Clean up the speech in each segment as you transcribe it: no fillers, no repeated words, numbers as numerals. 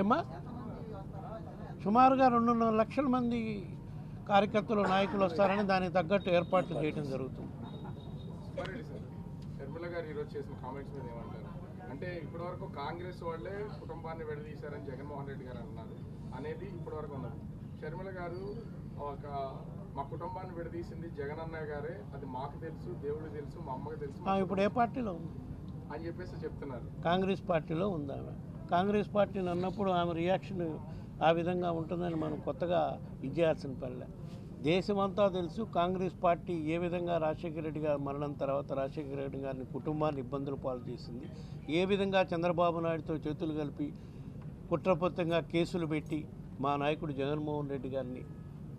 ఏమ్మా సుమారుగా 2.5 లక్షల మంది కార్యకర్తలు నాయకులు వస్తారని దానికి తగ్గట్టు ఏర్పాట్లు చేయడం జరుగుతుంది. షర్మిల గారు ఈరోజు చేసిన కామెంట్స్ మీద ఏమంటారు అంటే ఇప్పటివరకు కాంగ్రెస్ వాళ్ళే కుటుంబాన్ని విడదీశారని జగన్మోహన్ రెడ్డి గారు అన్నారు అనేది ఇప్పటివరకు ఉన్నది. షర్మిల గారు ఒక మా కుటుంబాన్ని విడదీసింది జగన్ అన్నయ్య గారే, అది మాకు తెలుసు, దేవుడు తెలుసు, మా అమ్మకి తెలుసు. ఇప్పుడు ఏ పార్టీలో ఉంది అని చెప్పేసి చెప్తున్నారు. కాంగ్రెస్ పార్టీలో ఉంది ఆమె. కాంగ్రెస్ పార్టీని అన్నప్పుడు ఆమె రియాక్షన్ ఆ విధంగా ఉంటుందని మనం కొత్తగా ఇచ్చేయాల్సిన పనిలే. దేశమంతా తెలుసు కాంగ్రెస్ పార్టీ ఏ విధంగా రాజశేఖర రెడ్డి గారి మరణం తర్వాత రాజశేఖర రెడ్డి గారిని కుటుంబాన్ని ఇబ్బందులు పాలు చేసింది, ఏ విధంగా చంద్రబాబు నాయుడుతో చేతులు కలిపి కుట్రపూరితంగా కేసులు పెట్టి మా నాయకుడు జగన్మోహన్ రెడ్డి గారిని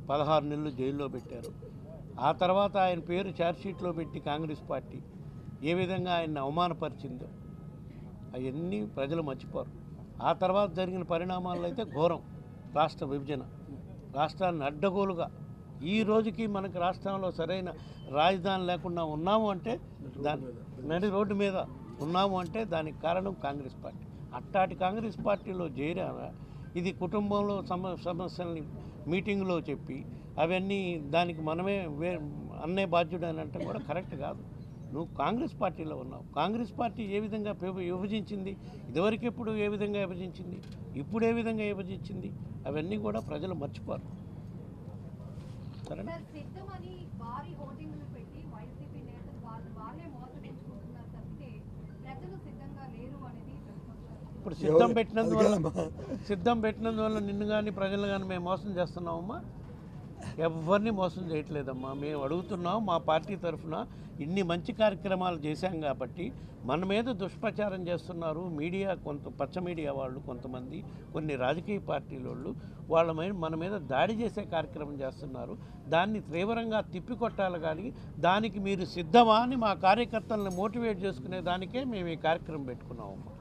16 నెలలు జైల్లో పెట్టారు. ఆ తర్వాత ఆయన పేరు ఛార్జ్షీట్లో పెట్టి కాంగ్రెస్ పార్టీ ఏ విధంగా ఆయన్ని అవమానపరిచిందో అవన్నీ ప్రజలు మర్చిపోరు. ఆ తర్వాత జరిగిన పరిణామాల్లో అయితే ఘోరం. రాష్ట్ర విభజన, రాష్ట్రాన్ని అడ్డగోలుగా ఈ రోజుకి మనకి రాష్ట్రంలో సరైన రాజధాని లేకుండా ఉన్నాము అంటే దాని నడి రోడ్డు మీద ఉన్నాము అంటే దానికి కారణం కాంగ్రెస్ పార్టీ. అట్టాటి కాంగ్రెస్ పార్టీలో చేరారా ఇది కుటుంబంలో సమస్యల్ని మీటింగ్లో చెప్పి అవన్నీ దానికి మనమే అన్నే బాధ్యుడు అని అంటే కూడా కరెక్ట్ కాదు. నువ్వు కాంగ్రెస్ పార్టీలో ఉన్నావు. కాంగ్రెస్ పార్టీ ఏ విధంగా విభజించింది, ఇదివరకు ఎప్పుడు ఏ విధంగా విభజించింది, ఇప్పుడు ఏ విధంగా విభజించింది, అవన్నీ కూడా ప్రజలు మర్చిపోరు. సరేనా? ఇప్పుడు సిద్ధం పెట్టినందువల్ల నిన్ను కానీ ప్రజలు కానీ మేము మోసం చేస్తున్నామమ్మా? ఎవరిని మోసం చేయట్లేదమ్మా. మేము అడుగుతున్నాం మా పార్టీ తరఫున ఇన్ని మంచి కార్యక్రమాలు చేశాం కాబట్టి మన మీద దుష్ప్రచారం చేస్తున్నారు మీడియా, పచ్చ మీడియా వాళ్ళు, కొంతమంది కొన్ని రాజకీయ పార్టీల వాళ్ళు మన మీద దాడి చేసే కార్యక్రమం చేస్తున్నారు. దాన్ని తీవ్రంగా తిప్పికొట్టాలి. కానీ దానికి మీరు సిద్ధమా అని మా కార్యకర్తలను మోటివేట్ చేసుకునే దానికే మేము ఈ కార్యక్రమం పెట్టుకున్నామమ్మా.